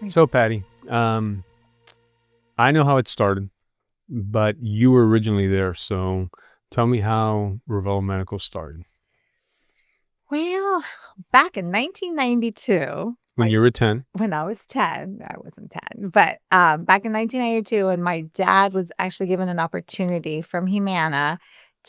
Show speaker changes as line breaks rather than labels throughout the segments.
So, Patty, I know how it started, but you were originally there. So tell me how Revello Medical started.
Well, back in 1992,
When you were 10.
when I was 10, I wasn't 10, but back in 1992, and my dad was actually given an opportunity from Humana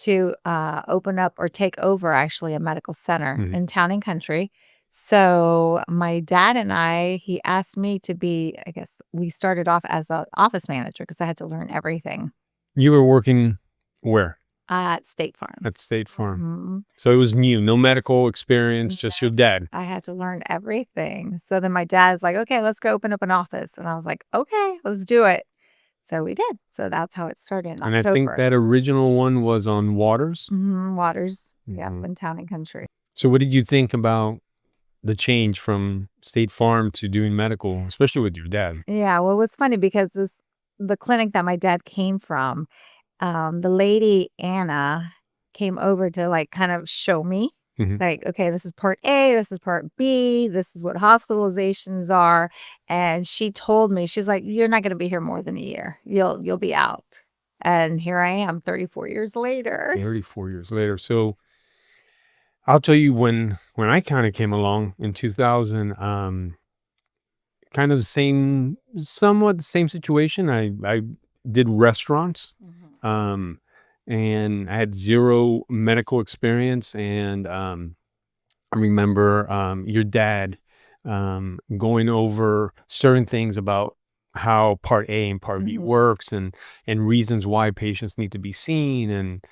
to open up or take over actually a medical center
Mhm.
in Town and Country. So my dad and he asked me to be, I guess we started off as an office manager because I had to learn everything
You were working where?
at State Farm.
At State Farm.
Mhm.
So it was new, no medical experience, just your dad.
I had to learn everything. So then my dad's like, okay, let's go open up an office. And I was like, okay, let's do it. So we did. So that's how it started in
And I think
October.
that original one was on Waters.
Waters, yeah,
Mhm.
in Town and Country.
So what did you think about the change from State Farm to doing medical, especially with your dad?
Yeah, well, it was funny because the clinic that my dad came from, the lady Anna came over to like kind of show me.
Mhm.
Like, okay, this is part A, this is part B, this is what hospitalizations are. And she told me, she's like, you're not gonna be here more than a year. You'll be out. And here I am 34 years later.
34 years later. So I'll tell you when I kind of came along in 2000, kind of the same, somewhat the same situation. I did restaurants, um, and I had zero medical experience. And I remember your dad going over certain things about how Part A and Part B works, and reasons why patients need to be seen. And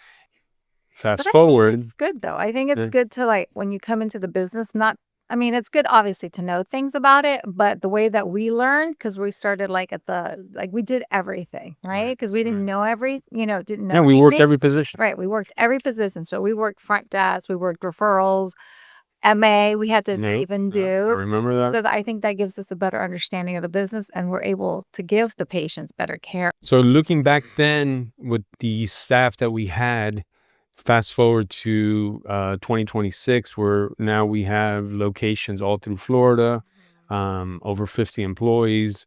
fast
But I think
forward,
it's good though. I think it's
uh,
good to like when you come into the business, not I mean, it's good obviously to know things about it, but the way that we learned, because we started like at the like we did everything, right?
right,
Because we didn't
right.
know didn't know
Yeah, we worked
anything.
every position.
Right. We worked every position. So we worked front desk, we worked referrals, MA, we had to
Nope.
even
Yeah, I
do.
remember that.
So that I think that gives us a better understanding of the business and we're able to give the patients better care.
So looking back then with the staff that we had, fast forward to 2026, where now we have locations all through Florida, over 50 employees.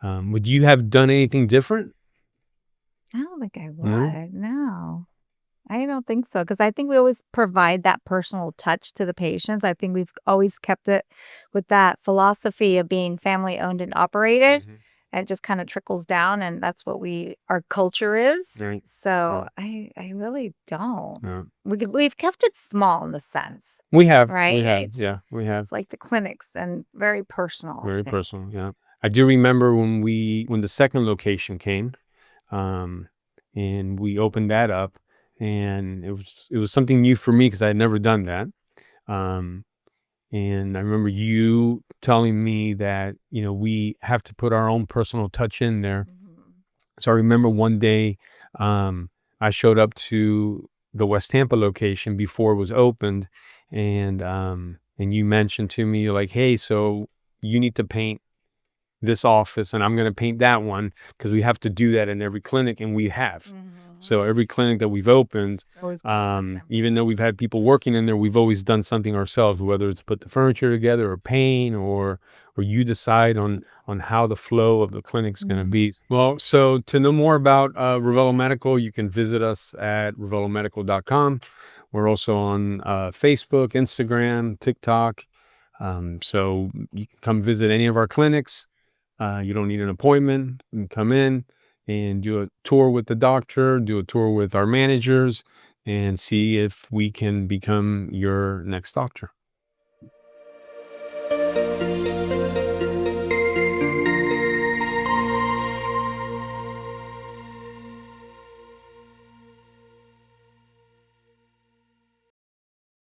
Would you have done anything different?
I don't think I
No?
would. No. I don't think so, because I think we always provide that personal touch to the patients. I think we've always kept it with that philosophy of being family owned and operated,
Mhm.
and it just kinda trickles down, and that's what our culture is.
Right.
So,
Right.
I really don't.
Yeah.
We've kept it small in the sense,
We have,
right?
yeah, we have.
It's like the clinics and very personal, I
Very
think.
personal, yeah. I do remember when the second location came, um, and we opened that up, and it was something new for me because I had never done that. Um, and I remember you telling me that, we have to put our own personal touch in there.
Mhm.
So I remember one day, um, I showed up to the West Tampa location before it was opened, and you mentioned to me, you're like, hey, so you need to paint this office and I'm going to paint that one because we have to do that in every clinic, and we have. So every clinic that we've opened,
Always been something.
even though we've had people working in there, we've always done something ourselves, whether it's put the furniture together or paint, or you decide on how the flow of the clinic's going to be. Well, so to know more about Revello Medical, you can visit us at revellomedical.com. We're also on Facebook, Instagram, TikTok. So you can come visit any of our clinics. You don't need an appointment. You can come in and do a tour with the doctor, do a tour with our managers, and see if we can become your next doctor.